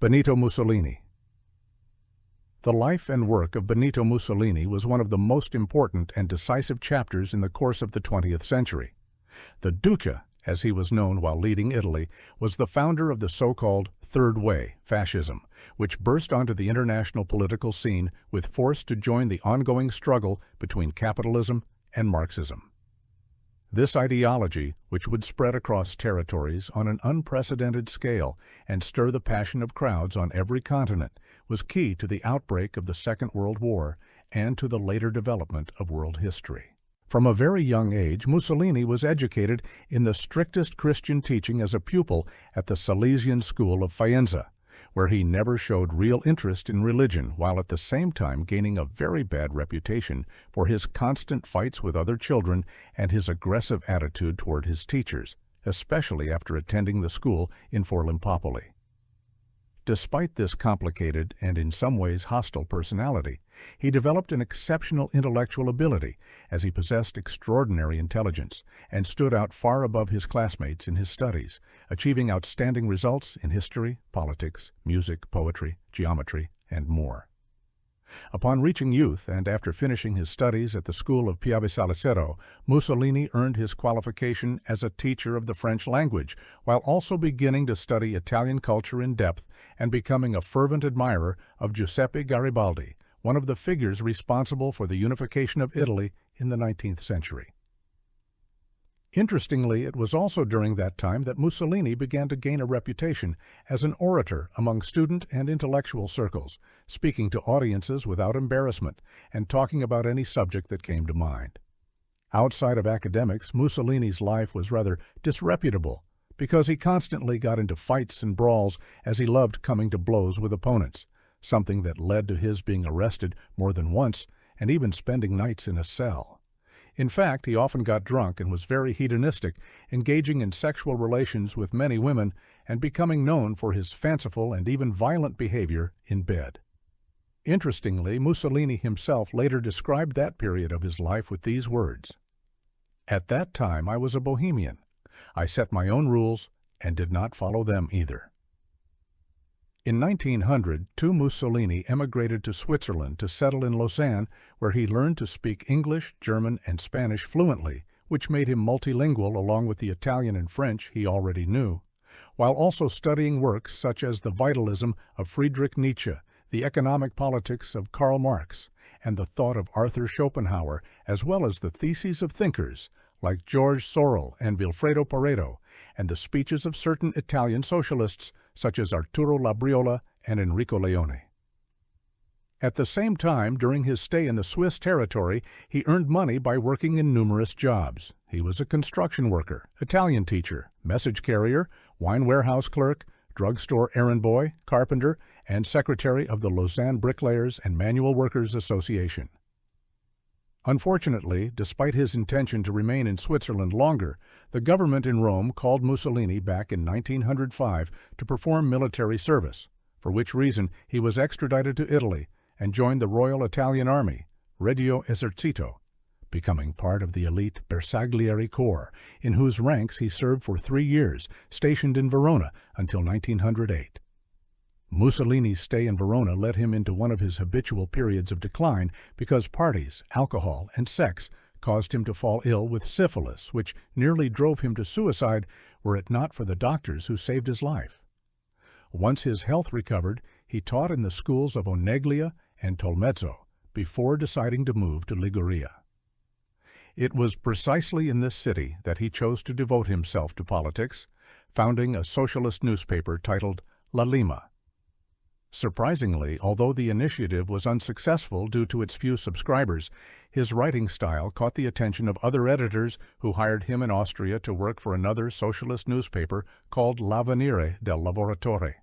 Benito Mussolini. The life and work of Benito Mussolini was one of the most important and decisive chapters in the course of the 20th century. The Duca, as he was known while leading Italy, was the founder of the so-called Third Way, fascism, which burst onto the international political scene with force to join the ongoing struggle between capitalism and Marxism. This ideology, which would spread across territories on an unprecedented scale and stir the passion of crowds on every continent, was key to the outbreak of the Second World War and to the later development of world history. From a very young age, Mussolini was educated in the strictest Christian teaching as a pupil at the Salesian school of Faenza, where he never showed real interest in religion, while at the same time gaining a very bad reputation for his constant fights with other children and his aggressive attitude toward his teachers, especially after attending the school in Forlimpopoli. Despite this complicated and in some ways hostile personality, he developed an exceptional intellectual ability, as he possessed extraordinary intelligence and stood out far above his classmates in his studies, achieving outstanding results in history, politics, music, poetry, geometry, and more. Upon reaching youth and after finishing his studies at the school of Piave Salicero, Mussolini earned his qualification as a teacher of the French language, while also beginning to study Italian culture in depth and becoming a fervent admirer of Giuseppe Garibaldi, one of the figures responsible for the unification of Italy in the 19th century. Interestingly, it was also during that time that Mussolini began to gain a reputation as an orator among student and intellectual circles, speaking to audiences without embarrassment and talking about any subject that came to mind. Outside of academics, Mussolini's life was rather disreputable because he constantly got into fights and brawls as he loved coming to blows with opponents, something that led to his being arrested more than once and even spending nights in a cell. In fact, he often got drunk and was very hedonistic, engaging in sexual relations with many women and becoming known for his fanciful and even violent behavior in bed. Interestingly, Mussolini himself later described that period of his life with these words: "At that time I was a bohemian. I set my own rules and did not follow them either." In 1900, Mussolini emigrated to Switzerland to settle in Lausanne, where he learned to speak English, German, and Spanish fluently, which made him multilingual along with the Italian and French he already knew, while also studying works such as the vitalism of Friedrich Nietzsche, the economic politics of Karl Marx, and the thought of Arthur Schopenhauer, as well as the theses of thinkers like George Sorel and Vilfredo Pareto, and the speeches of certain Italian socialists such as Arturo Labriola and Enrico Leone. At the same time, during his stay in the Swiss territory, he earned money by working in numerous jobs. He was a construction worker, Italian teacher, message carrier, wine warehouse clerk, drugstore errand boy, carpenter, and secretary of the Lausanne Bricklayers and Manual Workers Association. Unfortunately, despite his intention to remain in Switzerland longer, the government in Rome called Mussolini back in 1905 to perform military service, for which reason he was extradited to Italy and joined the Royal Italian Army, Regio Esercito, becoming part of the elite Bersaglieri Corps, in whose ranks he served for 3 years, stationed in Verona until 1908. Mussolini's stay in Verona led him into one of his habitual periods of decline because parties, alcohol, and sex caused him to fall ill with syphilis, which nearly drove him to suicide were it not for the doctors who saved his life. Once his health recovered, he taught in the schools of Oneglia and Tolmezzo before deciding to move to Liguria. It was precisely in this city that he chose to devote himself to politics, founding a socialist newspaper titled La Lima. Surprisingly, although the initiative was unsuccessful due to its few subscribers, his writing style caught the attention of other editors who hired him in Austria to work for another socialist newspaper called L'Avvenire del Lavoratore.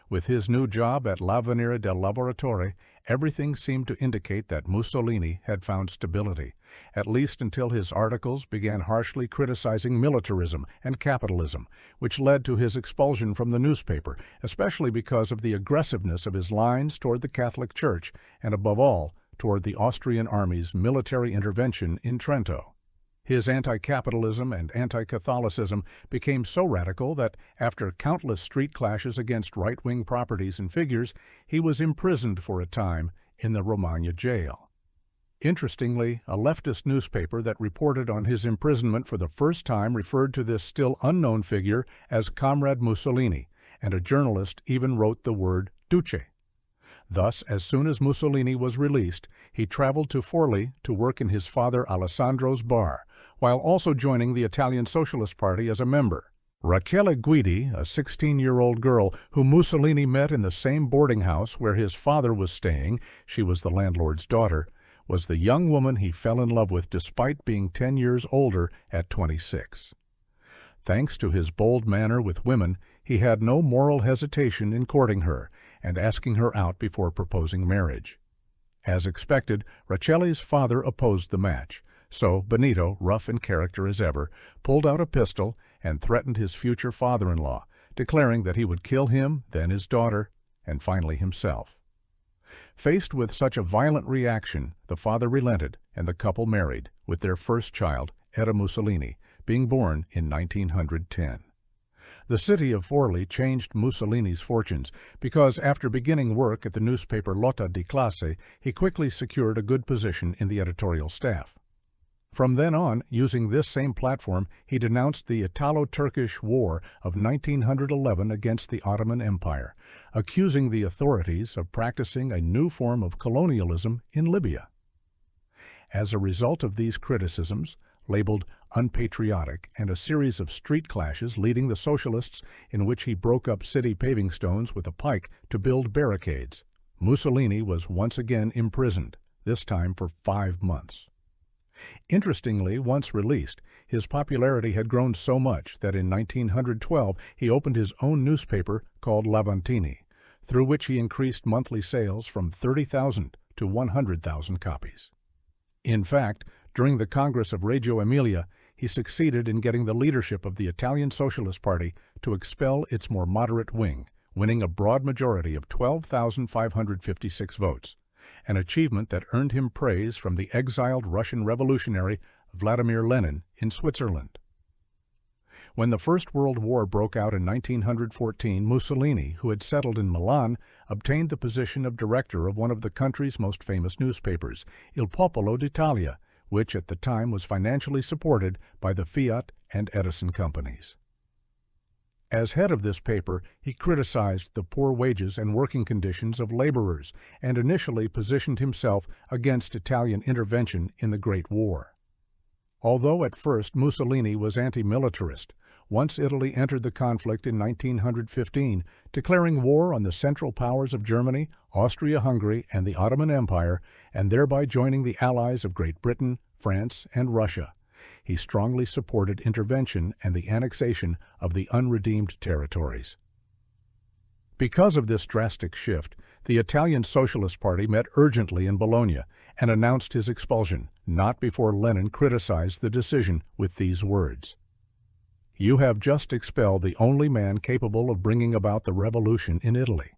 With his new job at L'Avvenire del Lavoratore, everything seemed to indicate that Mussolini had found stability, at least until his articles began harshly criticizing militarism and capitalism, which led to his expulsion from the newspaper, especially because of the aggressiveness of his lines toward the Catholic Church and, above all, toward the Austrian army's military intervention in Trento. His anti-capitalism and anti-Catholicism became so radical that, after countless street clashes against right-wing properties and figures, he was imprisoned for a time in the Romagna jail. Interestingly, a leftist newspaper that reported on his imprisonment for the first time referred to this still unknown figure as Comrade Mussolini, and a journalist even wrote the word Duce. Thus, as soon as Mussolini was released, he traveled to Forlì to work in his father Alessandro's bar, while also joining the Italian Socialist Party as a member. Rachele Guidi, a 16-year-old girl whom Mussolini met in the same boarding house where his father was staying, she was the landlord's daughter, was the young woman he fell in love with despite being 10 years older at 26. Thanks to his bold manner with women, he had no moral hesitation in courting her and asking her out before proposing marriage. As expected, Rachele's father opposed the match, so Benito, rough in character as ever, pulled out a pistol and threatened his future father-in-law, declaring that he would kill him, then his daughter, and finally himself. Faced with such a violent reaction, the father relented, and the couple married, with their first child, Etta Mussolini, being born in 1910. The city of Forlì changed Mussolini's fortunes because after beginning work at the newspaper Lotta di Classe, he quickly secured a good position in the editorial staff. From then on, using this same platform, he denounced the Italo-Turkish War of 1911 against the Ottoman Empire, accusing the authorities of practicing a new form of colonialism in Libya. As a result of these criticisms, labeled unpatriotic, and a series of street clashes leading the socialists in which he broke up city paving stones with a pike to build barricades, Mussolini was once again imprisoned, this time for 5 months. Interestingly, once released, his popularity had grown so much that in 1912 he opened his own newspaper called L'Aventini, through which he increased monthly sales from 30,000 to 100,000 copies. In fact, during the Congress of Reggio Emilia, he succeeded in getting the leadership of the Italian Socialist Party to expel its more moderate wing, winning a broad majority of 12,556 votes, an achievement that earned him praise from the exiled Russian revolutionary Vladimir Lenin in Switzerland. When the First World War broke out in 1914, Mussolini, who had settled in Milan, obtained the position of director of one of the country's most famous newspapers, Il Popolo d'Italia, which at the time was financially supported by the Fiat and Edison companies. As head of this paper, he criticized the poor wages and working conditions of laborers and initially positioned himself against Italian intervention in the Great War. Although at first Mussolini was anti-militarist, once Italy entered the conflict in 1915, declaring war on the Central Powers of Germany, Austria-Hungary, and the Ottoman Empire, and thereby joining the allies of Great Britain, France, and Russia, he strongly supported intervention and the annexation of the unredeemed territories. Because of this drastic shift, the Italian Socialist Party met urgently in Bologna and announced his expulsion, not before Lenin criticized the decision with these words: "You have just expelled the only man capable of bringing about the revolution in Italy."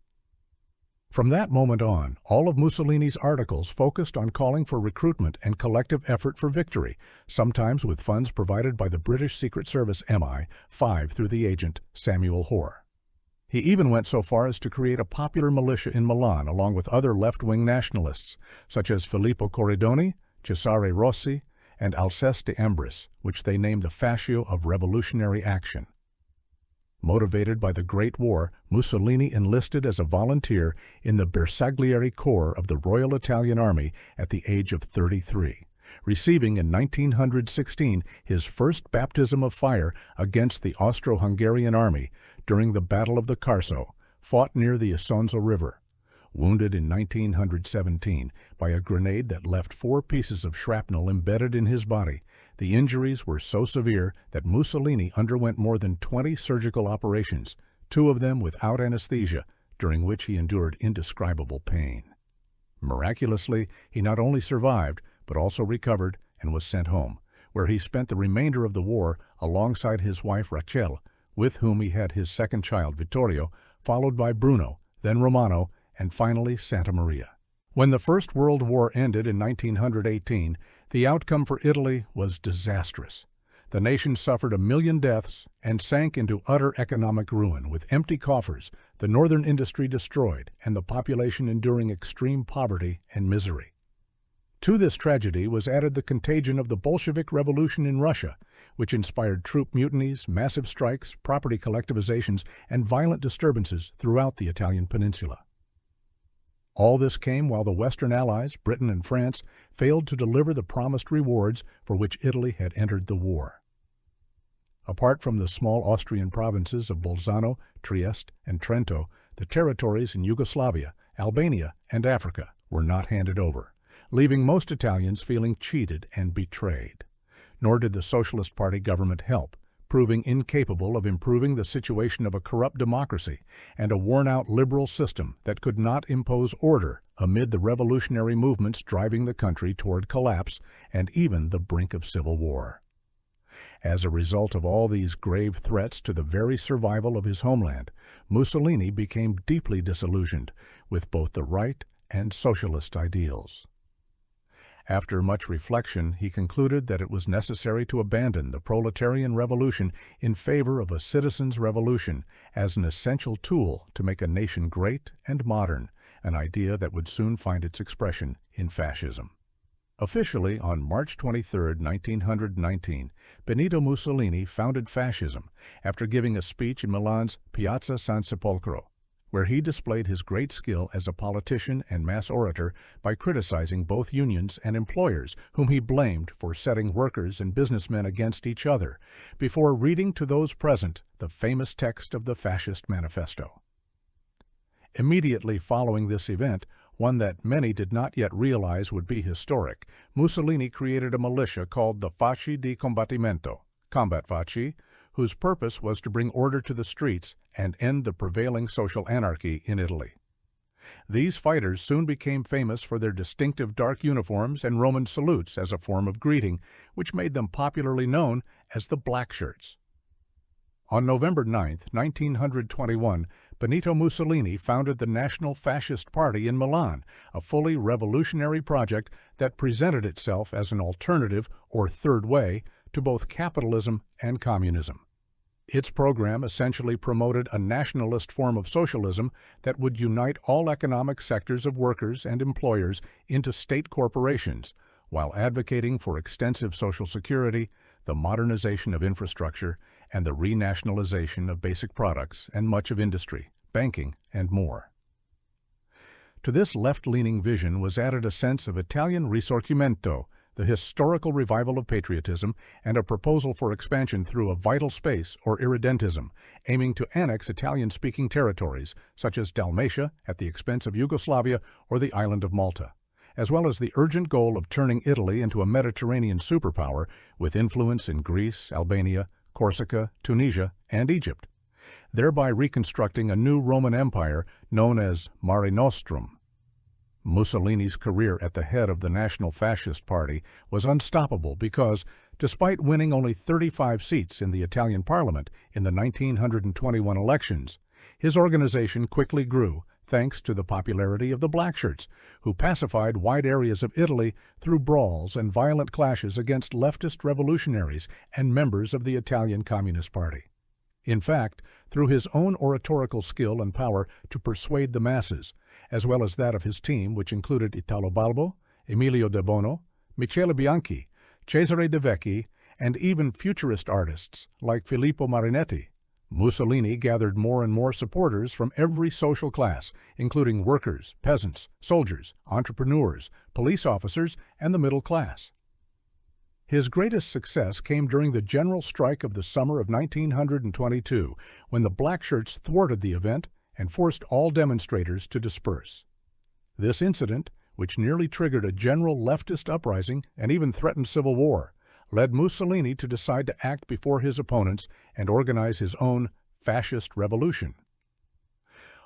From that moment on, all of Mussolini's articles focused on calling for recruitment and collective effort for victory, sometimes with funds provided by the British Secret Service MI5 through the agent Samuel Hoare. He even went so far as to create a popular militia in Milan along with other left-wing nationalists, such as Filippo Corridoni, Cesare Rossi, and Alceste de Ambris, which they named the Fascio of Revolutionary Action. Motivated by the Great War, Mussolini enlisted as a volunteer in the Bersaglieri Corps of the Royal Italian Army at the age of 33, receiving in 1916 his first baptism of fire against the Austro-Hungarian army during the Battle of the Carso, fought near the Isonzo River. Wounded in 1917 by a grenade that left 4 pieces of shrapnel embedded in his body, the injuries were so severe that Mussolini underwent more than 20 surgical operations, 2 of them without anesthesia, during which he endured indescribable pain. Miraculously, he not only survived, but also recovered and was sent home, where he spent the remainder of the war alongside his wife Rachel, with whom he had his second child Vittorio, followed by Bruno, then Romano, and finally Santa Maria. When the First World War ended in 1918, The outcome for Italy was disastrous. The nation suffered 1 million deaths and sank into utter economic ruin, with empty coffers, the northern industry destroyed, and the population enduring extreme poverty and misery. To this tragedy was added the contagion of the Bolshevik Revolution in Russia, which inspired troop mutinies, massive strikes, property collectivizations, and violent disturbances throughout the Italian peninsula. All this came while the Western Allies, Britain and France, failed to deliver the promised rewards for which Italy had entered the war. Apart from the small Austrian provinces of Bolzano, Trieste, and Trento, the territories in Yugoslavia, Albania, and Africa were not handed over, leaving most Italians feeling cheated and betrayed. Nor did the Socialist Party government help, proving incapable of improving the situation of a corrupt democracy and a worn-out liberal system that could not impose order amid the revolutionary movements driving the country toward collapse and even the brink of civil war. As a result of all these grave threats to the very survival of his homeland, Mussolini became deeply disillusioned with both the right and socialist ideals. After much reflection, he concluded that it was necessary to abandon the proletarian revolution in favor of a citizens' revolution as an essential tool to make a nation great and modern, an idea that would soon find its expression in fascism. Officially, on March 23, 1919, Benito Mussolini founded fascism after giving a speech in Milan's Piazza San Sepolcro, where he displayed his great skill as a politician and mass orator by criticizing both unions and employers, whom he blamed for setting workers and businessmen against each other, before reading to those present the famous text of the Fascist Manifesto. Immediately following this event, one that many did not yet realize would be historic, Mussolini created a militia called the Fasci di Combattimento, Combat Fasci, whose purpose was to bring order to the streets and end the prevailing social anarchy in Italy. These fighters soon became famous for their distinctive dark uniforms and Roman salutes as a form of greeting, which made them popularly known as the Black Shirts. On November 9, 1921, Benito Mussolini founded the National Fascist Party in Milan, a fully revolutionary project that presented itself as an alternative or third way to both capitalism and communism. Its program essentially promoted a nationalist form of socialism that would unite all economic sectors of workers and employers into state corporations, while advocating for extensive social security, the modernization of infrastructure, and the renationalization of basic products and much of industry, banking, and more. To this left-leaning vision was added a sense of Italian risorgimento, the historical revival of patriotism, and a proposal for expansion through a vital space or irredentism, aiming to annex Italian-speaking territories such as Dalmatia at the expense of Yugoslavia or the island of Malta, as well as the urgent goal of turning Italy into a Mediterranean superpower with influence in Greece, Albania, Corsica, Tunisia, and Egypt, thereby reconstructing a new Roman Empire known as Mare Nostrum. Mussolini's career at the head of the National Fascist Party was unstoppable because, despite winning only 35 seats in the Italian parliament in the 1921 elections, his organization quickly grew thanks to the popularity of the Blackshirts, who pacified wide areas of Italy through brawls and violent clashes against leftist revolutionaries and members of the Italian Communist Party. In fact, through his own oratorical skill and power to persuade the masses, as well as that of his team, which included Italo Balbo, Emilio de Bono, Michele Bianchi, Cesare De Vecchi, and even futurist artists like Filippo Marinetti, Mussolini gathered more and more supporters from every social class, including workers, peasants, soldiers, entrepreneurs, police officers, and the middle class. His greatest success came during the general strike of the summer of 1922, when the Blackshirts thwarted the event and forced all demonstrators to disperse. This incident, which nearly triggered a general leftist uprising and even threatened civil war, led Mussolini to decide to act before his opponents and organize his own fascist revolution.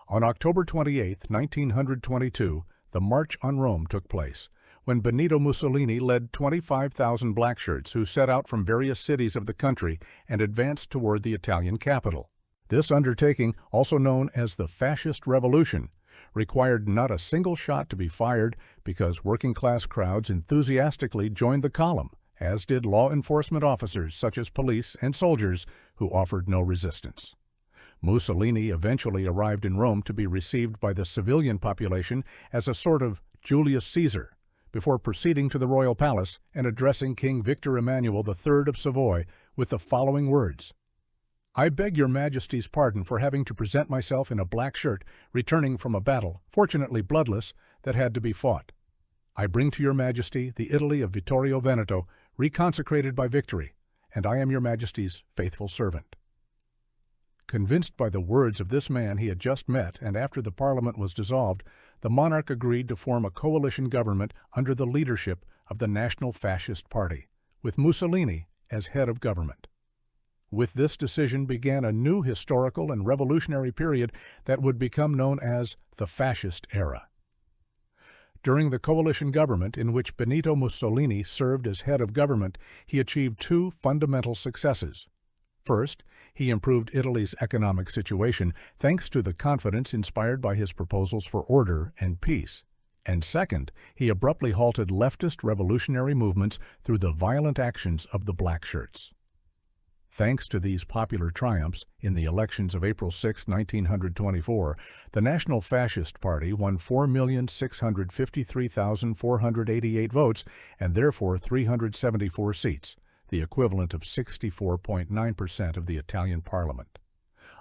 On October 28, 1922, the March on Rome took place, when Benito Mussolini led 25,000 Blackshirts who set out from various cities of the country and advanced toward the Italian capital. This undertaking, also known as the Fascist Revolution, required not a single shot to be fired because working-class crowds enthusiastically joined the column, as did law enforcement officers such as police and soldiers who offered no resistance. Mussolini eventually arrived in Rome to be received by the civilian population as a sort of Julius Caesar, before proceeding to the royal palace and addressing King Victor Emmanuel III of Savoy with the following words: "I beg your Majesty's pardon for having to present myself in a black shirt, returning from a battle, fortunately bloodless, that had to be fought. I bring to your Majesty the Italy of Vittorio Veneto, reconsecrated by victory, and I am your Majesty's faithful servant." Convinced by the words of this man he had just met, and after the Parliament was dissolved, the monarch agreed to form a coalition government under the leadership of the National Fascist Party, with Mussolini as head of government. With this decision began a new historical and revolutionary period that would become known as the Fascist Era. During the coalition government in which Benito Mussolini served as head of government, he achieved two fundamental successes. First, he improved Italy's economic situation thanks to the confidence inspired by his proposals for order and peace. And second, he abruptly halted leftist revolutionary movements through the violent actions of the Black Shirts. Thanks to these popular triumphs in the elections of April 6, 1924, the National Fascist Party won 4,653,488 votes and therefore 374 seats, the equivalent of 64.9% of the Italian parliament.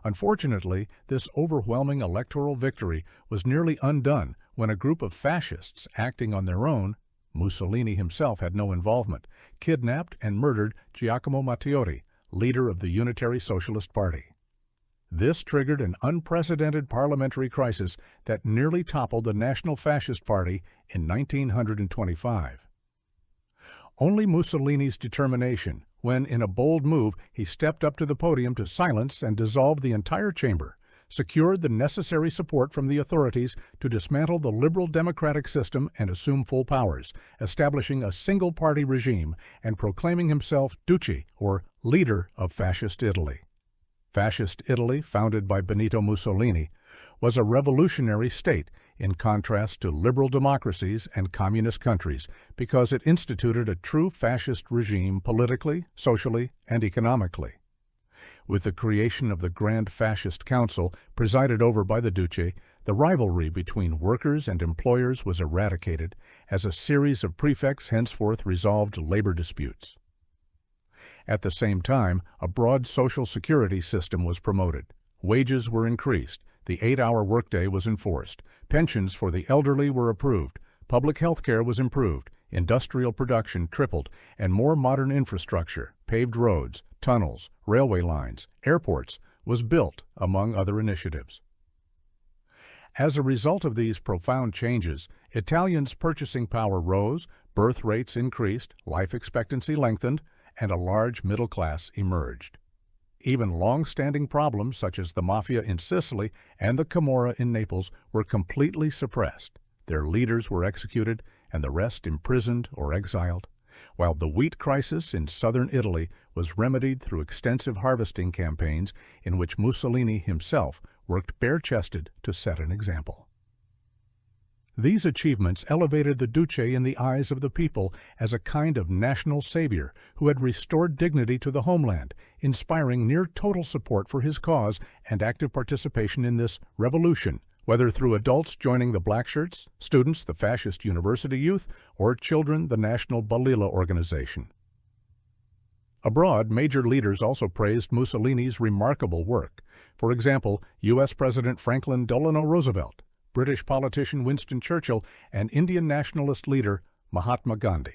Unfortunately, this overwhelming electoral victory was nearly undone when a group of fascists acting on their own, Mussolini himself had no involvement, kidnapped and murdered Giacomo Matteotti, leader of the Unitary Socialist Party. This triggered an unprecedented parliamentary crisis that nearly toppled the National Fascist Party in 1925. Only Mussolini's determination, when in a bold move he stepped up to the podium to silence and dissolve the entire chamber, secured the necessary support from the authorities to dismantle the liberal democratic system and assume full powers, establishing a single-party regime and proclaiming himself Duce, or leader of Fascist Italy. Fascist Italy, founded by Benito Mussolini, was a revolutionary state in contrast to liberal democracies and communist countries because it instituted a true fascist regime politically, socially, and economically. With the creation of the Grand Fascist Council, presided over by the Duce, the rivalry between workers and employers was eradicated, as a series of prefects henceforth resolved labor disputes. At the same time, a broad social security system was promoted. Wages were increased, the 8-hour workday was enforced, pensions for the elderly were approved, public health care was improved, industrial production tripled, and more modern infrastructure, paved roads, tunnels, railway lines, airports, was built, among other initiatives. As a result of these profound changes, Italians' purchasing power rose, birth rates increased, life expectancy lengthened, and a large middle class emerged. Even long-standing problems such as the Mafia in Sicily and the Camorra in Naples were completely suppressed. Their leaders were executed and the rest imprisoned or exiled, while the wheat crisis in southern Italy was remedied through extensive harvesting campaigns in which Mussolini himself worked bare-chested to set an example. These achievements elevated the Duce in the eyes of the people as a kind of national savior who had restored dignity to the homeland, inspiring near-total support for his cause and active participation in this revolution, whether through adults joining the Black Shirts, students the Fascist University Youth, or children the National Balilla Organization. Abroad, major leaders also praised Mussolini's remarkable work. For example, U.S. President Franklin Delano Roosevelt, British politician Winston Churchill, and Indian nationalist leader Mahatma Gandhi.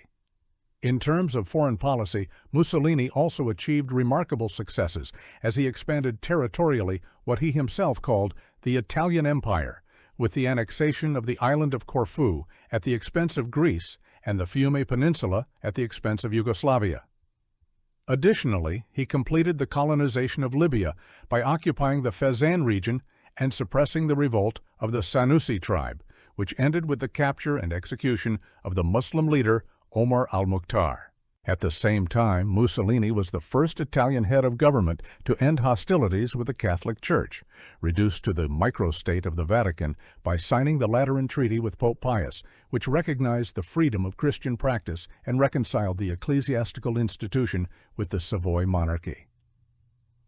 In terms of foreign policy, Mussolini also achieved remarkable successes as he expanded territorially what he himself called the Italian Empire, with the annexation of the island of Corfu at the expense of Greece and the Fiume Peninsula at the expense of Yugoslavia. Additionally, he completed the colonization of Libya by occupying the Fezzan region and suppressing the revolt of the Sanusi tribe, which ended with the capture and execution of the Muslim leader Omar al-Mukhtar. At the same time, Mussolini was the first Italian head of government to end hostilities with the Catholic Church, reduced to the microstate of the Vatican by signing the Lateran Treaty with Pope Pius, which recognized the freedom of Christian practice and reconciled the ecclesiastical institution with the Savoy monarchy.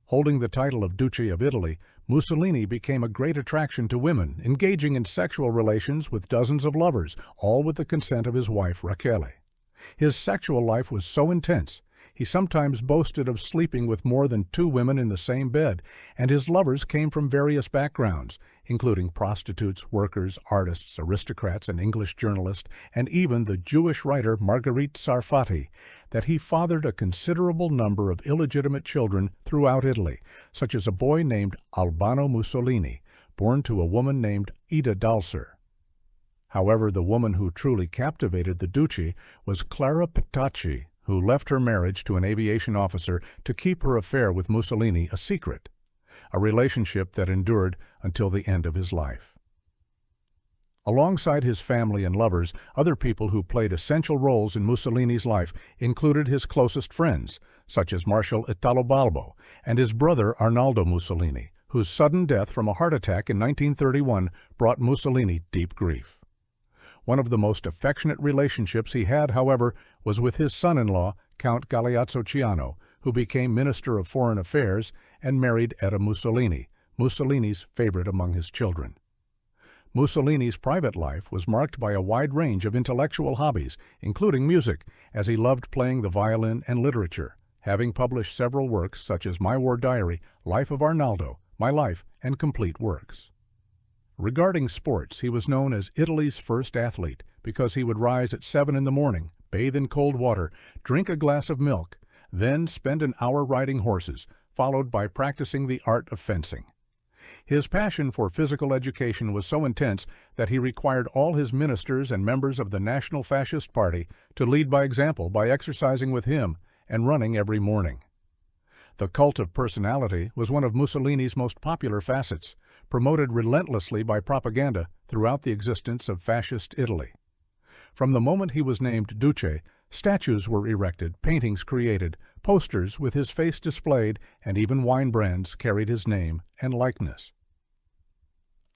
Holding the title of Duce of Italy, Mussolini became a great attraction to women, engaging in sexual relations with dozens of lovers, all with the consent of his wife Rachele. His sexual life was so intense, he sometimes boasted of sleeping with more than 2 women in the same bed, and his lovers came from various backgrounds, including prostitutes, workers, artists, aristocrats, an English journalist, and even the Jewish writer Marguerite Sarfati, that he fathered a considerable number of illegitimate children throughout Italy, such as a boy named Albano Mussolini, born to a woman named Ida Dalser. However, the woman who truly captivated the Duce was Clara Petacci, who left her marriage to an aviation officer to keep her affair with Mussolini a secret, a relationship that endured until the end of his life. Alongside his family and lovers, other people who played essential roles in Mussolini's life included his closest friends, such as Marshal Italo Balbo and his brother Arnaldo Mussolini, whose sudden death from a heart attack in 1931 brought Mussolini deep grief. One of the most affectionate relationships he had, however, was with his son-in-law, Count Galeazzo Ciano, who became Minister of Foreign Affairs and married Etta Mussolini, Mussolini's favorite among his children. Mussolini's private life was marked by a wide range of intellectual hobbies, including music, as he loved playing the violin and literature, having published several works such as My War Diary, Life of Arnaldo, My Life, and Complete Works. Regarding sports, he was known as Italy's first athlete because he would rise at 7 in the morning, bathe in cold water, drink a glass of milk, then spend an hour riding horses, followed by practicing the art of fencing. His passion for physical education was so intense that he required all his ministers and members of the National Fascist Party to lead by example by exercising with him and running every morning. The cult of personality was one of Mussolini's most popular facets, promoted relentlessly by propaganda throughout the existence of fascist Italy. From the moment he was named Duce, statues were erected, paintings created, posters with his face displayed, and even wine brands carried his name and likeness.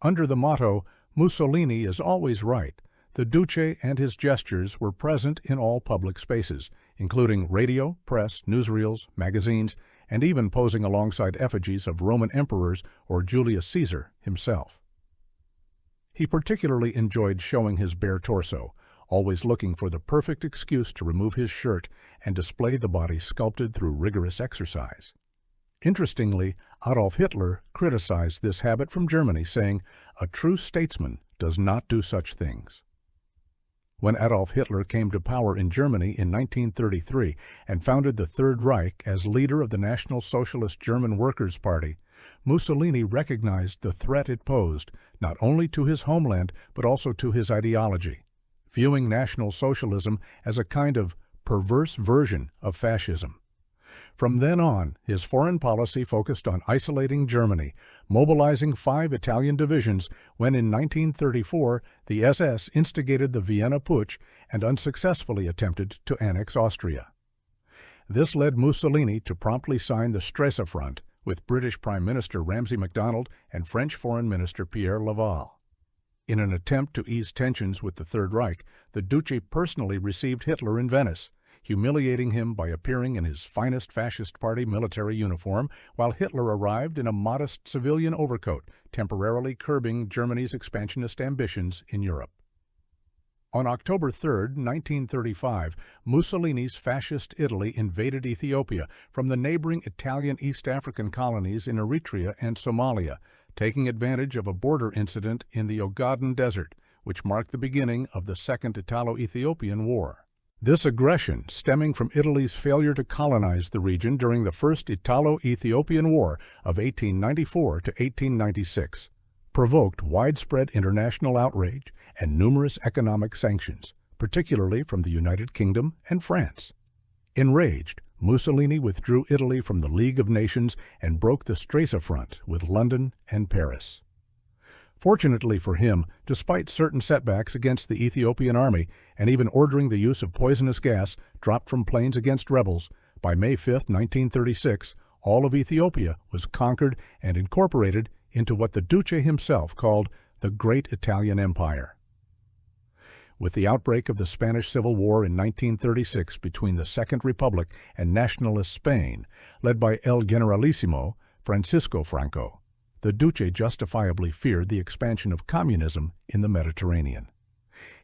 Under the motto, Mussolini is always right, the Duce and his gestures were present in all public spaces, including radio, press, newsreels, magazines, and even posing alongside effigies of Roman emperors or Julius Caesar himself. He particularly enjoyed showing his bare torso, always looking for the perfect excuse to remove his shirt and display the body sculpted through rigorous exercise. Interestingly, Adolf Hitler criticized this habit from Germany, saying, "A true statesman does not do such things." When Adolf Hitler came to power in Germany in 1933 and founded the Third Reich as leader of the National Socialist German Workers' Party, Mussolini recognized the threat it posed not only to his homeland but also to his ideology, viewing National Socialism as a kind of perverse version of fascism. From then on, his foreign policy focused on isolating Germany, mobilizing 5 Italian divisions when in 1934 the SS instigated the Vienna Putsch and unsuccessfully attempted to annex Austria. This led Mussolini to promptly sign the Stresa Front with British Prime Minister Ramsay MacDonald and French Foreign Minister Pierre Laval. In an attempt to ease tensions with the Third Reich, the Duce personally received Hitler in Venice, humiliating him by appearing in his finest fascist party military uniform, while Hitler arrived in a modest civilian overcoat, temporarily curbing Germany's expansionist ambitions in Europe. On October 3, 1935, Mussolini's fascist Italy invaded Ethiopia from the neighboring Italian East African colonies in Eritrea and Somalia, taking advantage of a border incident in the Ogaden Desert, which marked the beginning of the Second Italo-Ethiopian War. This aggression, stemming from Italy's failure to colonize the region during the First Italo-Ethiopian War of 1894 to 1896, provoked widespread international outrage and numerous economic sanctions, particularly from the United Kingdom and France. Enraged, Mussolini withdrew Italy from the League of Nations and broke the Stresa Front with London and Paris. Fortunately for him, despite certain setbacks against the Ethiopian army and even ordering the use of poisonous gas dropped from planes against rebels, by May 5, 1936, all of Ethiopia was conquered and incorporated into what the Duce himself called the Great Italian Empire. With the outbreak of the Spanish Civil War in 1936 between the Second Republic and nationalist Spain, led by El Generalissimo Francisco Franco, the Duce justifiably feared the expansion of communism in the Mediterranean.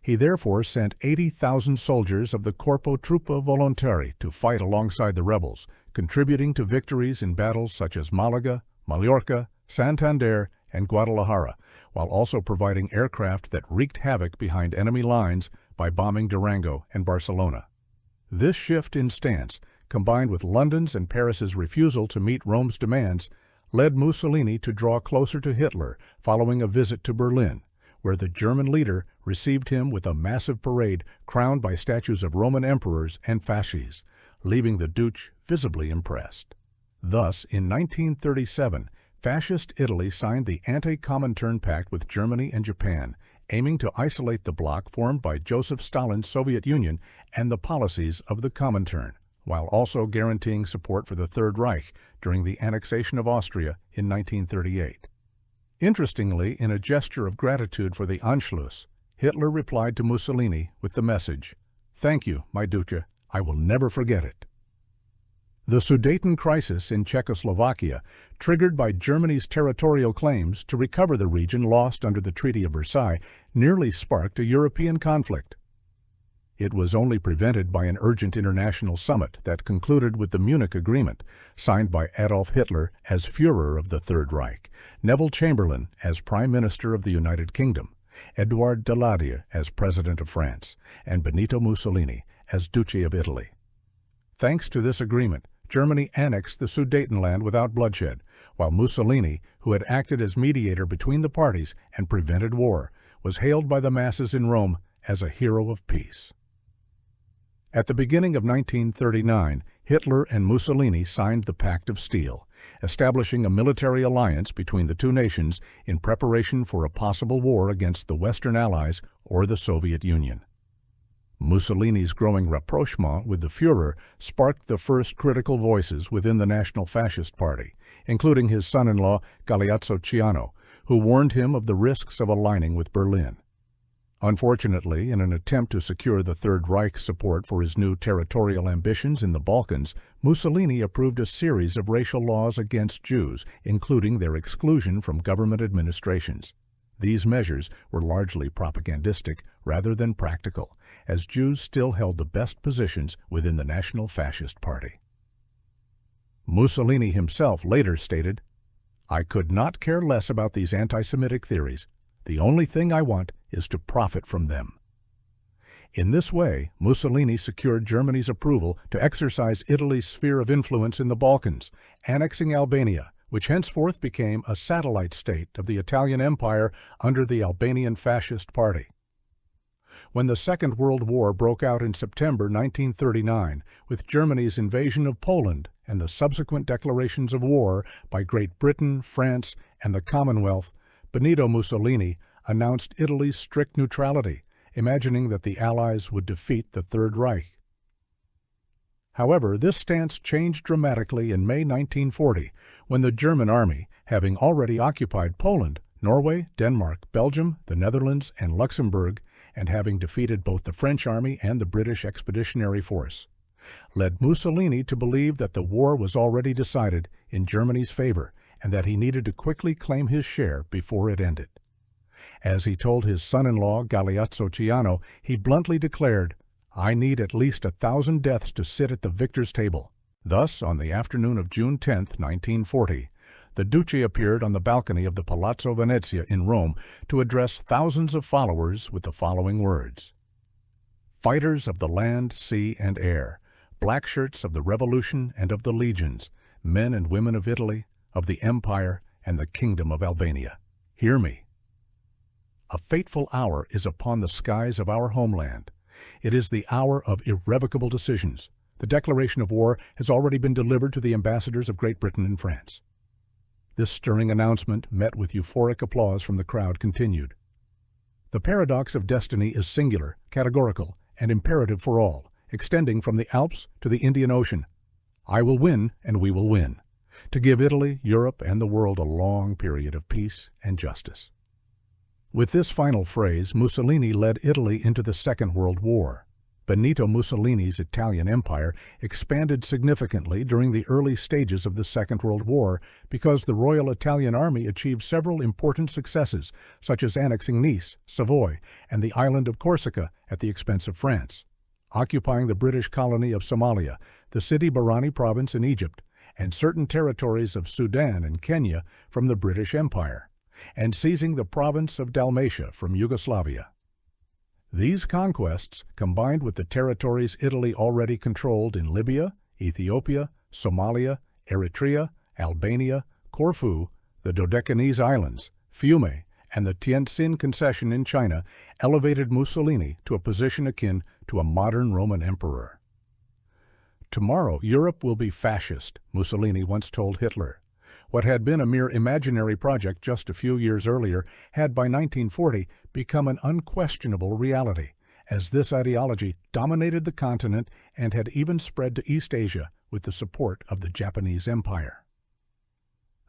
He therefore sent 80,000 soldiers of the Corpo Truppa Volontari to fight alongside the rebels, contributing to victories in battles such as Malaga, Mallorca, Santander, and Guadalajara, while also providing aircraft that wreaked havoc behind enemy lines by bombing Durango and Barcelona. This shift in stance, combined with London's and Paris's refusal to meet Rome's demands, led Mussolini to draw closer to Hitler following a visit to Berlin, where the German leader received him with a massive parade crowned by statues of Roman emperors and fasces, leaving the Duce visibly impressed. Thus, in 1937, Fascist Italy signed the Anti-Comintern Pact with Germany and Japan, aiming to isolate the bloc formed by Joseph Stalin's Soviet Union and the policies of the Comintern, while also guaranteeing support for the Third Reich during the annexation of Austria in 1938. Interestingly, in a gesture of gratitude for the Anschluss, Hitler replied to Mussolini with the message, "Thank you, my Duce, I will never forget it." The Sudeten crisis in Czechoslovakia, triggered by Germany's territorial claims to recover the region lost under the Treaty of Versailles, nearly sparked a European conflict. It was only prevented by an urgent international summit that concluded with the Munich Agreement, signed by Adolf Hitler as Führer of the Third Reich, Neville Chamberlain as Prime Minister of the United Kingdom, Edouard Daladier as President of France, and Benito Mussolini as Duce of Italy. Thanks to this agreement, Germany annexed the Sudetenland without bloodshed, while Mussolini, who had acted as mediator between the parties and prevented war, was hailed by the masses in Rome as a hero of peace. At the beginning of 1939, Hitler and Mussolini signed the Pact of Steel, establishing a military alliance between the two nations in preparation for a possible war against the Western Allies or the Soviet Union. Mussolini's growing rapprochement with the Führer sparked the first critical voices within the National Fascist Party, including his son-in-law Galeazzo Ciano, who warned him of the risks of aligning with Berlin. Unfortunately, in an attempt to secure the Third Reich's support for his new territorial ambitions in the Balkans, Mussolini approved a series of racial laws against Jews, including their exclusion from government administrations. These measures were largely propagandistic rather than practical, as Jews still held the best positions within the National Fascist Party. Mussolini himself later stated, "I could not care less about these anti-Semitic theories. The only thing I want is to profit from them." In this way, Mussolini secured Germany's approval to exercise Italy's sphere of influence in the Balkans, annexing Albania, which henceforth became a satellite state of the Italian Empire under the Albanian Fascist Party. When the Second World War broke out in September 1939, with Germany's invasion of Poland and the subsequent declarations of war by Great Britain, France, and the Commonwealth, Benito Mussolini announced Italy's strict neutrality, imagining that the Allies would defeat the Third Reich. However, this stance changed dramatically in May 1940, when the German army, having already occupied Poland, Norway, Denmark, Belgium, the Netherlands, and Luxembourg, and having defeated both the French army and the British Expeditionary Force, led Mussolini to believe that the war was already decided in Germany's favor and that he needed to quickly claim his share before it ended. As he told his son-in-law Galeazzo Ciano, he bluntly declared, "I need at least 1,000 deaths to sit at the victor's table." Thus, on the afternoon of June 10, 1940, the Duce appeared on the balcony of the Palazzo Venezia in Rome to address thousands of followers with the following words: "Fighters of the land, sea, and air, black shirts of the Revolution and of the legions, men and women of Italy, of the Empire, and the Kingdom of Albania, hear me. A fateful hour is upon the skies of our homeland. It is the hour of irrevocable decisions. The declaration of war has already been delivered to the ambassadors of Great Britain and France. This stirring announcement, met with euphoric applause from the crowd, continued. The paradox of destiny is singular, categorical, and imperative for all, extending from the Alps to the Indian Ocean. I will win, and we will win, to give Italy, Europe, and the world a long period of peace and justice. With this final phrase, Mussolini led Italy into the Second World War. Benito Mussolini's Italian Empire expanded significantly during the early stages of the Second World War because the Royal Italian Army achieved several important successes, such as annexing Nice, Savoy, and the island of Corsica at the expense of France, occupying the British colony of Somalia, the Sidi Barani province in Egypt, and certain territories of Sudan and Kenya from the British Empire, and seizing the province of Dalmatia from Yugoslavia. These conquests, combined with the territories Italy already controlled in Libya, Ethiopia, Somalia, Eritrea, Albania, Corfu, the Dodecanese Islands, Fiume, and the Tientsin concession in China, elevated Mussolini to a position akin to a modern Roman emperor. "Tomorrow Europe will be fascist," Mussolini once told Hitler. What had been a mere imaginary project just a few years earlier had by 1940 become an unquestionable reality, as this ideology dominated the continent and had even spread to East Asia with the support of the Japanese Empire.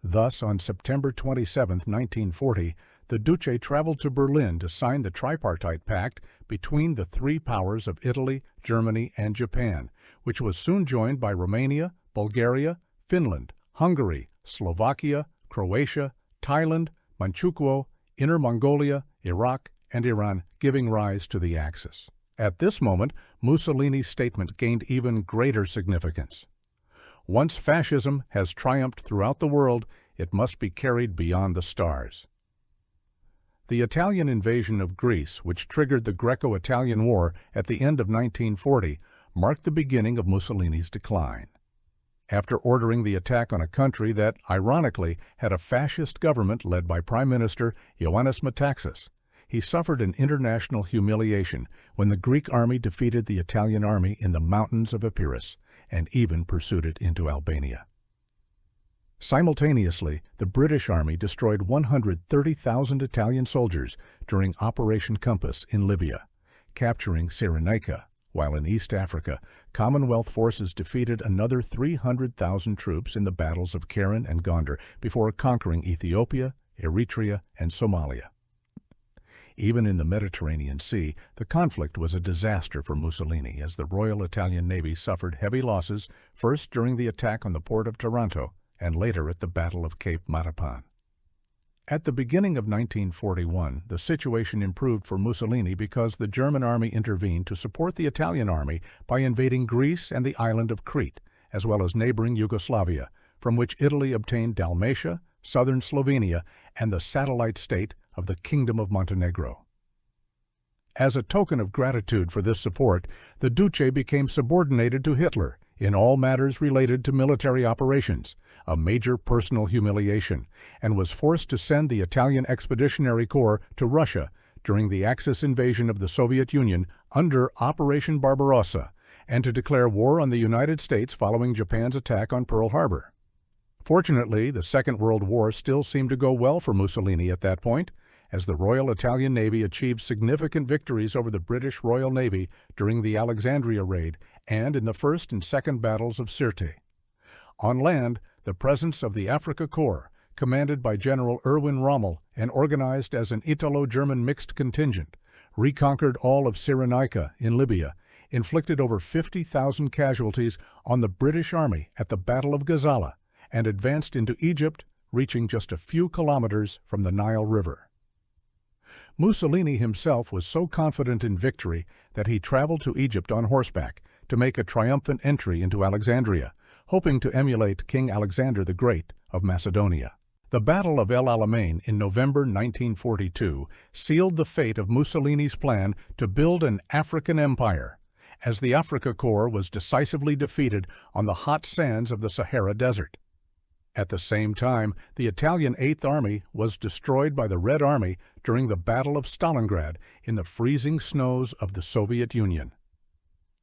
Thus, on September 27, 1940, the Duce traveled to Berlin to sign the tripartite pact between the three powers of Italy, Germany, and Japan, which was soon joined by Romania, Bulgaria, Finland, Hungary, Slovakia, Croatia, Thailand, Manchukuo, Inner Mongolia, Iraq, and Iran, giving rise to the Axis. At this moment, Mussolini's statement gained even greater significance. Once fascism has triumphed throughout the world, it must be carried beyond the stars. The Italian invasion of Greece, which triggered the Greco-Italian War at the end of 1940, marked the beginning of Mussolini's decline. After ordering the attack on a country that, ironically, had a fascist government led by Prime Minister Ioannis Metaxas, he suffered an international humiliation when the Greek army defeated the Italian army in the mountains of Epirus and even pursued it into Albania. Simultaneously, the British Army destroyed 130,000 Italian soldiers during Operation Compass in Libya, capturing Cyrenaica, while in East Africa, Commonwealth forces defeated another 300,000 troops in the battles of Keren and Gondar before conquering Ethiopia, Eritrea, and Somalia. Even in the Mediterranean Sea, the conflict was a disaster for Mussolini as the Royal Italian Navy suffered heavy losses, first during the attack on the port of Taranto and later at the Battle of Cape Matapan. At the beginning of 1941, the situation improved for Mussolini because the German army intervened to support the Italian army by invading Greece and the island of Crete, as well as neighboring Yugoslavia, from which Italy obtained Dalmatia, southern Slovenia, and the satellite state of the Kingdom of Montenegro. As a token of gratitude for this support, the Duce became subordinated to Hitler in all matters related to military operations, a major personal humiliation, and was forced to send the Italian Expeditionary Corps to Russia during the Axis invasion of the Soviet Union under Operation Barbarossa, and to declare war on the United States following Japan's attack on Pearl Harbor. Fortunately, the Second World War still seemed to go well for Mussolini at that point, as the Royal Italian Navy achieved significant victories over the British Royal Navy during the Alexandria raid and in the First and Second Battles of Sirte. On land, the presence of the Africa Corps, commanded by General Erwin Rommel and organized as an Italo-German mixed contingent, reconquered all of Cyrenaica in Libya, inflicted over 50,000 casualties on the British Army at the Battle of Gazala, and advanced into Egypt, reaching just a few kilometers from the Nile River. Mussolini himself was so confident in victory that he traveled to Egypt on horseback to make a triumphant entry into Alexandria, hoping to emulate King Alexander the Great of Macedonia. The Battle of El Alamein in November 1942 sealed the fate of Mussolini's plan to build an African empire, as the Africa Corps was decisively defeated on the hot sands of the Sahara Desert. At the same time, the Italian Eighth Army was destroyed by the Red Army during the Battle of Stalingrad in the freezing snows of the Soviet Union.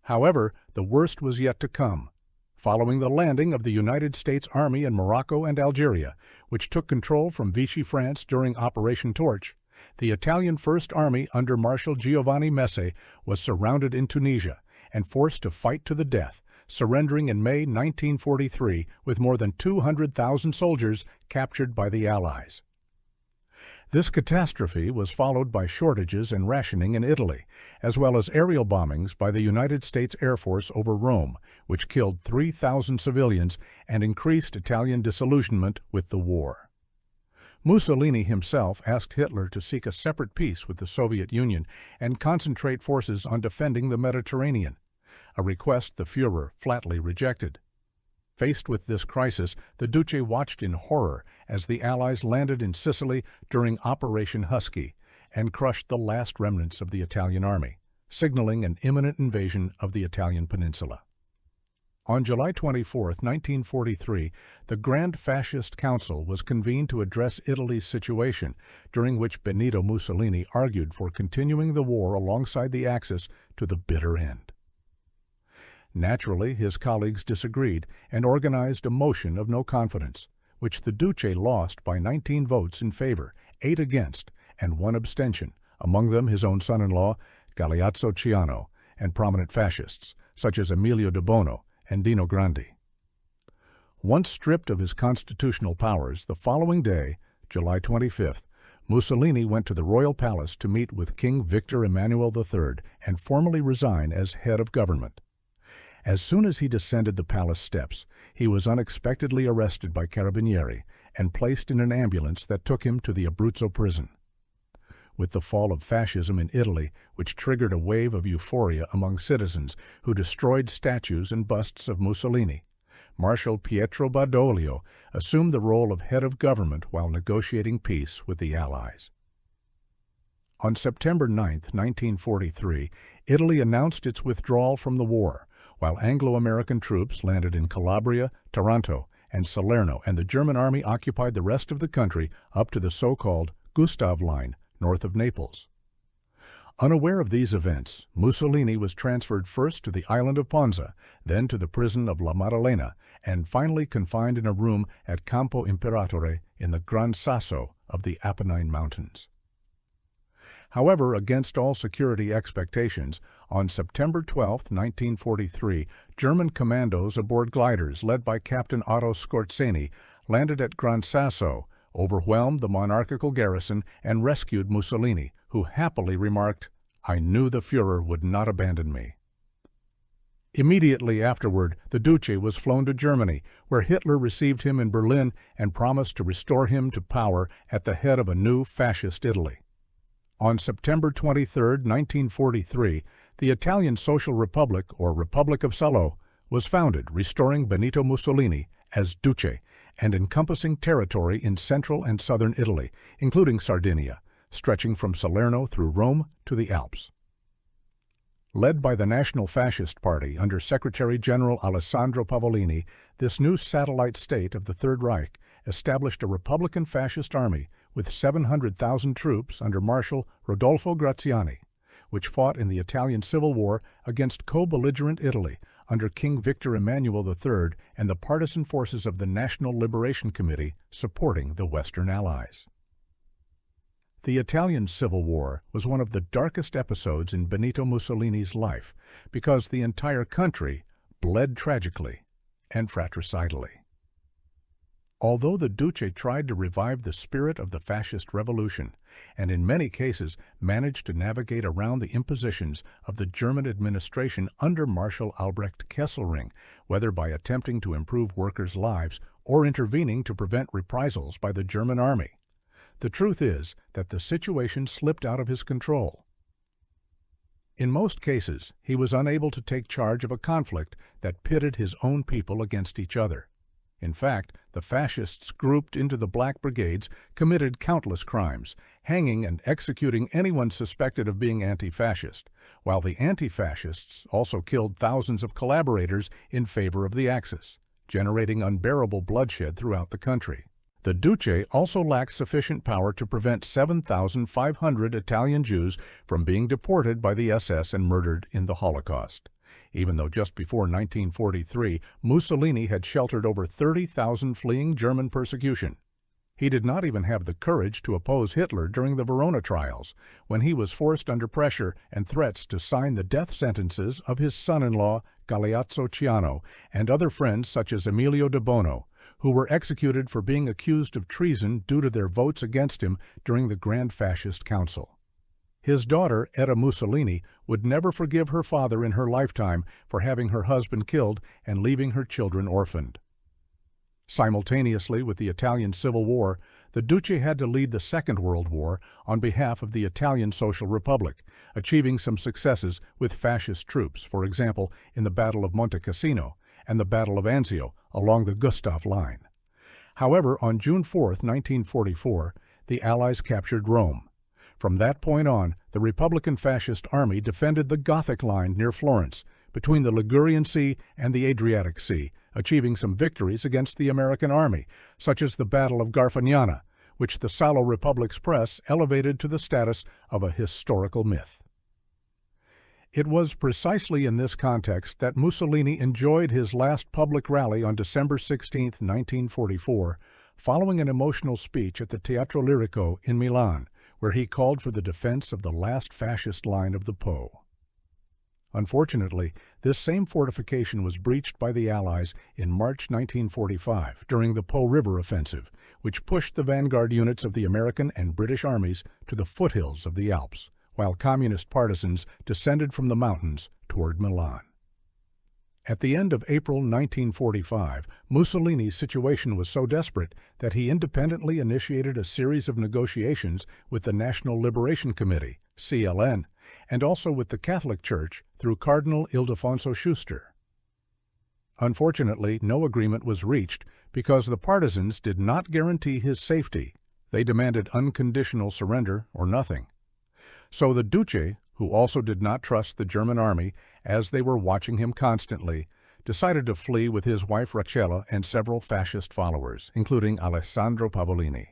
However, the worst was yet to come. following the landing of the United States Army in Morocco and Algeria, which took control from Vichy France during Operation Torch, the Italian First Army under Marshal Giovanni Messe was surrounded in Tunisia and forced to fight to the death, surrendering in May 1943 with more than 200,000 soldiers captured by the Allies. This catastrophe was followed by shortages and rationing in Italy, as well as aerial bombings by the United States Air Force over Rome, which killed 3,000 civilians and increased Italian disillusionment with the war. Mussolini himself asked Hitler to seek a separate peace with the Soviet Union and concentrate forces on defending the Mediterranean, a request the Führer flatly rejected. Faced with this crisis, the Duce watched in horror as the Allies landed in Sicily during Operation Husky and crushed the last remnants of the Italian army, signaling an imminent invasion of the Italian peninsula. On July 24, 1943, the Grand Fascist Council was convened to address Italy's situation, during which Benito Mussolini argued for continuing the war alongside the Axis to the bitter end. Naturally, his colleagues disagreed and organized a motion of no confidence, which the Duce lost by 19 votes in favor, 8 against, and 1 abstention, among them his own son-in-law, Galeazzo Ciano, and prominent fascists, such as Emilio de Bono and Dino Grandi. Once stripped of his constitutional powers, the following day, July 25th, Mussolini went to the royal palace to meet with King Victor Emmanuel III and formally resign as head of government. As soon as he descended the palace steps, he was unexpectedly arrested by Carabinieri and placed in an ambulance that took him to the Abruzzo prison. With the fall of fascism in Italy, which triggered a wave of euphoria among citizens who destroyed statues and busts of Mussolini, Marshal Pietro Badoglio assumed the role of head of government while negotiating peace with the Allies. On September 9, 1943, Italy announced its withdrawal from the war, while Anglo-American troops landed in Calabria, Taranto, and Salerno, and the German army occupied the rest of the country up to the so-called Gustav Line, north of Naples. Unaware of these events, Mussolini was transferred first to the island of Ponza, then to the prison of La Maddalena, and finally confined in a room at Campo Imperatore in the Gran Sasso of the Apennine Mountains. However, against all security expectations, on September 12, 1943, German commandos aboard gliders led by Captain Otto Skorzeny landed at Gran Sasso, overwhelmed the monarchical garrison, and rescued Mussolini, who happily remarked, "I knew the Führer would not abandon me." Immediately afterward, the Duce was flown to Germany, where Hitler received him in Berlin and promised to restore him to power at the head of a new fascist Italy. On September 23, 1943, the Italian Social Republic, or Republic of Salo, was founded, restoring Benito Mussolini as Duce and encompassing territory in central and southern Italy, including Sardinia, stretching from Salerno through Rome to the Alps. Led by the National Fascist Party under Secretary-General Alessandro Pavolini, this new satellite state of the Third Reich established a Republican fascist army with 700,000 troops under Marshal Rodolfo Graziani, which fought in the Italian Civil War against co-belligerent Italy under King Victor Emmanuel III and the partisan forces of the National Liberation Committee supporting the Western Allies. The Italian Civil War was one of the darkest episodes in Benito Mussolini's life because the entire country bled tragically and fratricidally. Although the Duce tried to revive the spirit of the fascist revolution, and in many cases managed to navigate around the impositions of the German administration under Marshal Albrecht Kesselring, whether by attempting to improve workers' lives or intervening to prevent reprisals by the German army, the truth is that the situation slipped out of his control. In most cases, he was unable to take charge of a conflict that pitted his own people against each other. In fact, the fascists grouped into the Black Brigades committed countless crimes, hanging and executing anyone suspected of being anti-fascist, while the anti-fascists also killed thousands of collaborators in favor of the Axis, generating unbearable bloodshed throughout the country. The Duce also lacked sufficient power to prevent 7,500 Italian Jews from being deported by the SS and murdered in the Holocaust. even though just before 1943 Mussolini had sheltered over 30,000 fleeing German persecution. He did not even have the courage to oppose Hitler during the Verona trials, when he was forced under pressure and threats to sign the death sentences of his son-in-law Galeazzo Ciano and other friends such as Emilio de Bono, who were executed for being accused of treason due to their votes against him during the Grand Fascist Council. His daughter, Etta Mussolini, would never forgive her father in her lifetime for having her husband killed and leaving her children orphaned. Simultaneously with the Italian Civil War, the Duce had to lead the Second World War on behalf of the Italian Social Republic, achieving some successes with fascist troops, for example, in the Battle of Monte Cassino and the Battle of Anzio along the Gustav Line. However, on June 4, 1944, the Allies captured Rome. From that point on, the Republican Fascist Army defended the Gothic Line near Florence, between the Ligurian Sea and the Adriatic Sea, achieving some victories against the American Army, such as the Battle of Garfagnana, which the Salo Republic's press elevated to the status of a historical myth. It was precisely in this context that Mussolini enjoyed his last public rally on December 16, 1944, following an emotional speech at the Teatro Lirico in Milan, where he called for the defense of the last fascist line of the Po. Unfortunately, this same fortification was breached by the Allies in March 1945 during the Po River Offensive, which pushed the vanguard units of the American and British armies to the foothills of the Alps, while communist partisans descended from the mountains toward Milan. At the end of April 1945, Mussolini's situation was so desperate that he independently initiated a series of negotiations with the National Liberation Committee, CLN, and also with the Catholic Church through Cardinal Ildefonso Schuster. Unfortunately, no agreement was reached because the partisans did not guarantee his safety. They demanded unconditional surrender or nothing. So the Duce, who also did not trust the German army as they were watching him constantly, decided to flee with his wife Rachela and several fascist followers, including Alessandro Pavolini.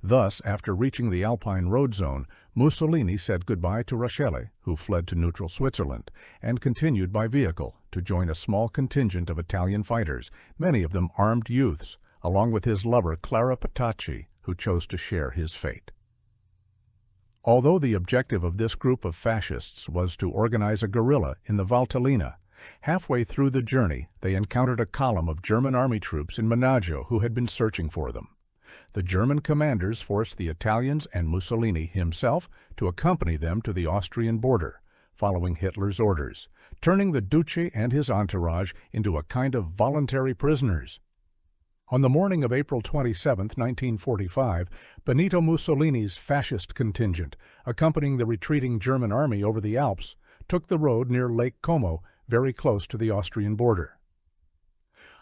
Thus, after reaching the Alpine road zone, Mussolini said goodbye to Rachele, who fled to neutral Switzerland, and continued by vehicle to join a small contingent of Italian fighters, many of them armed youths, along with his lover Clara Petacci, who chose to share his fate. Although the objective of this group of fascists was to organize a guerrilla in the Valtellina, halfway through the journey they encountered a column of German army troops in Menaggio who had been searching for them. The German commanders forced the Italians and Mussolini himself to accompany them to the Austrian border, following Hitler's orders, turning the Duce and his entourage into a kind of voluntary prisoners. On the morning of April 27, 1945, Benito Mussolini's fascist contingent, accompanying the retreating German army over the Alps, took the road near Lake Como, very close to the Austrian border.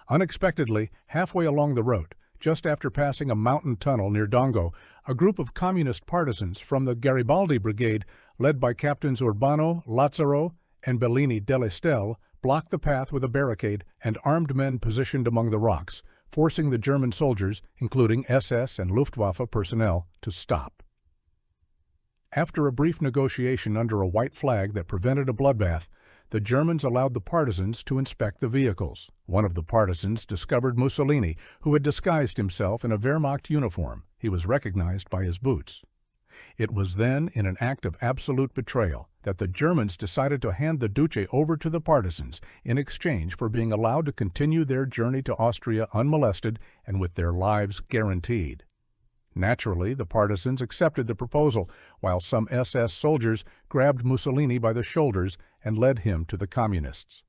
Unexpectedly, halfway along the road, just after passing a mountain tunnel near Dongo, a group of communist partisans from the Garibaldi Brigade, led by Captains Urbano, Lazzaro, and Bellini dell'Estelle, blocked the path with a barricade and armed men positioned among the rocks, forcing the German soldiers, including SS and Luftwaffe personnel, to stop. After a brief negotiation under a white flag that prevented a bloodbath, the Germans allowed the partisans to inspect the vehicles. One of the partisans discovered Mussolini, who had disguised himself in a Wehrmacht uniform. He was recognized by his boots. It was then, in an act of absolute betrayal, that the Germans decided to hand the Duce over to the partisans in exchange for being allowed to continue their journey to Austria unmolested and with their lives guaranteed. Naturally, the partisans accepted the proposal, while some SS soldiers grabbed Mussolini by the shoulders and led him to the communists.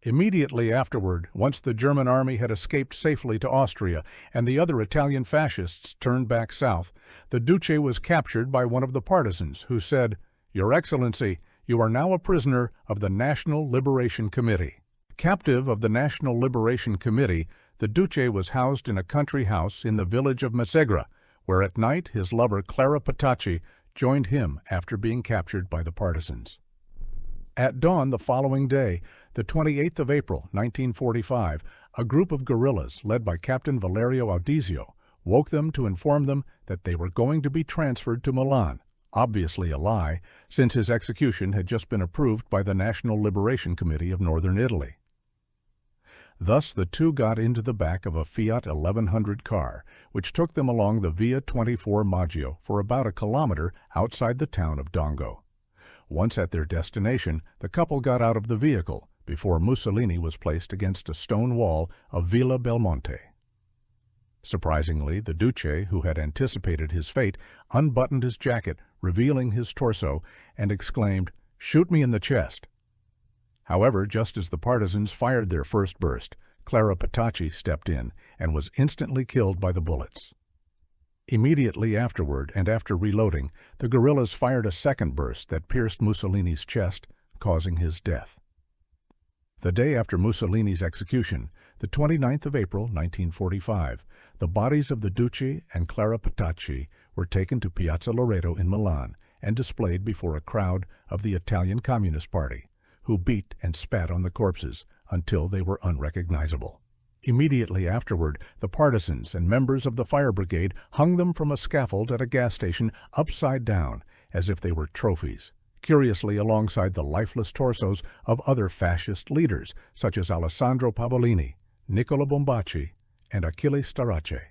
Immediately afterward, once the German army had escaped safely to Austria and the other Italian fascists turned back south, the Duce was captured by one of the partisans, who said, "Your Excellency, you are now a prisoner of the National Liberation Committee." Captive of the National Liberation Committee, the Duce was housed in a country house in the village of Mesegra, where at night his lover Clara Petacci joined him after being captured by the partisans. At dawn the following day, the 28th of April, 1945, a group of guerrillas led by Captain Valerio Audizio woke them to inform them that they were going to be transferred to Milan, obviously a lie, since his execution had just been approved by the National Liberation Committee of Northern Italy. Thus the two got into the back of a Fiat 1100 car, which took them along the Via 24 Maggio for about a kilometer outside the town of Dongo. Once at their destination, the couple got out of the vehicle before Mussolini was placed against a stone wall of Villa Belmonte. Surprisingly, the Duce, who had anticipated his fate, unbuttoned his jacket, revealing his torso, and exclaimed, "Shoot me in the chest." However, just as the partisans fired their first burst, Clara Petacci stepped in and was instantly killed by the bullets. Immediately afterward, and after reloading, the guerrillas fired a second burst that pierced Mussolini's chest, causing his death. The day after Mussolini's execution, the 29th of April, 1945, the bodies of the Duce and Clara Petacci were taken to Piazza Loreto in Milan and displayed before a crowd of the Italian Communist Party, who beat and spat on the corpses until they were unrecognizable. Immediately afterward, the partisans and members of the fire brigade hung them from a scaffold at a gas station upside down, as if they were trophies, curiously alongside the lifeless torsos of other fascist leaders, such as Alessandro Pavolini, Nicola Bombacci, and Achille Starace.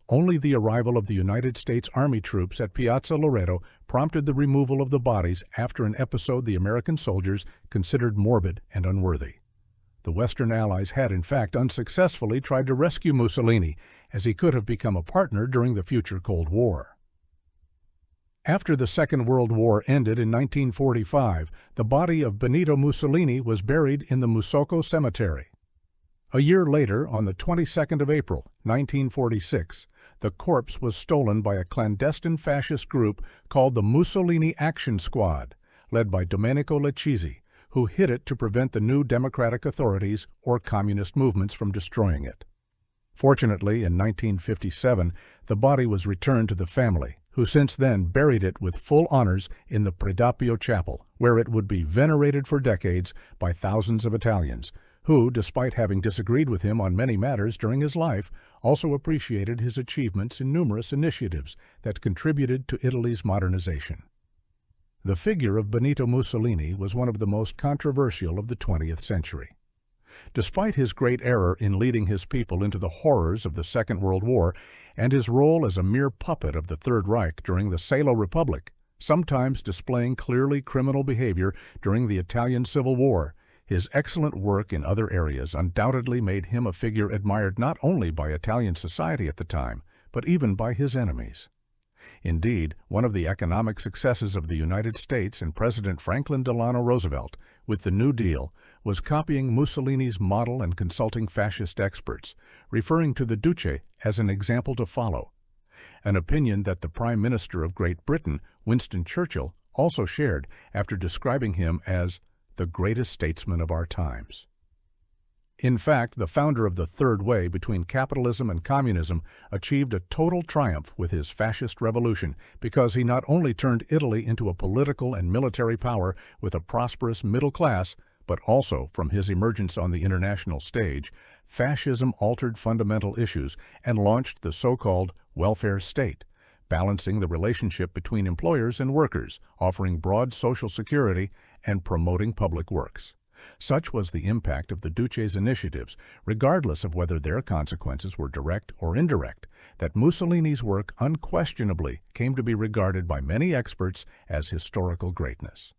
Only the arrival of the United States Army troops at Piazza Loreto prompted the removal of the bodies after an episode the American soldiers considered morbid and unworthy. The Western Allies had, in fact, unsuccessfully tried to rescue Mussolini, as he could have become a partner during the future Cold War. After the Second World War ended in 1945, the body of Benito Mussolini was buried in the Musocco Cemetery. A year later, on the 22nd of April, 1946, the corpse was stolen by a clandestine fascist group called the Mussolini Action Squad, led by Domenico Lecchisi, who hid it to prevent the new democratic authorities or communist movements from destroying it. Fortunately, in 1957, the body was returned to the family, who since then buried it with full honors in the Predappio Chapel, where it would be venerated for decades by thousands of Italians, who, despite having disagreed with him on many matters during his life, also appreciated his achievements in numerous initiatives that contributed to Italy's modernization. The figure of Benito Mussolini was one of the most controversial of the 20th century. Despite his great error in leading his people into the horrors of the Second World War and his role as a mere puppet of the Third Reich during the Salo Republic, sometimes displaying clearly criminal behavior during the Italian Civil War, his excellent work in other areas undoubtedly made him a figure admired not only by Italian society at the time, but even by his enemies. Indeed, one of the economic successes of the United States and President Franklin Delano Roosevelt with the New Deal was copying Mussolini's model and consulting fascist experts, referring to the Duce as an example to follow, an opinion that the Prime Minister of Great Britain, Winston Churchill, also shared after describing him as the greatest statesman of our times. In fact, the founder of the Third Way between capitalism and communism achieved a total triumph with his fascist revolution because he not only turned Italy into a political and military power with a prosperous middle class, but also, from his emergence on the international stage, fascism altered fundamental issues and launched the so-called welfare state, balancing the relationship between employers and workers, offering broad social security, and promoting public works. Such was the impact of the Duce's initiatives, regardless of whether their consequences were direct or indirect, that Mussolini's work unquestionably came to be regarded by many experts as historical greatness.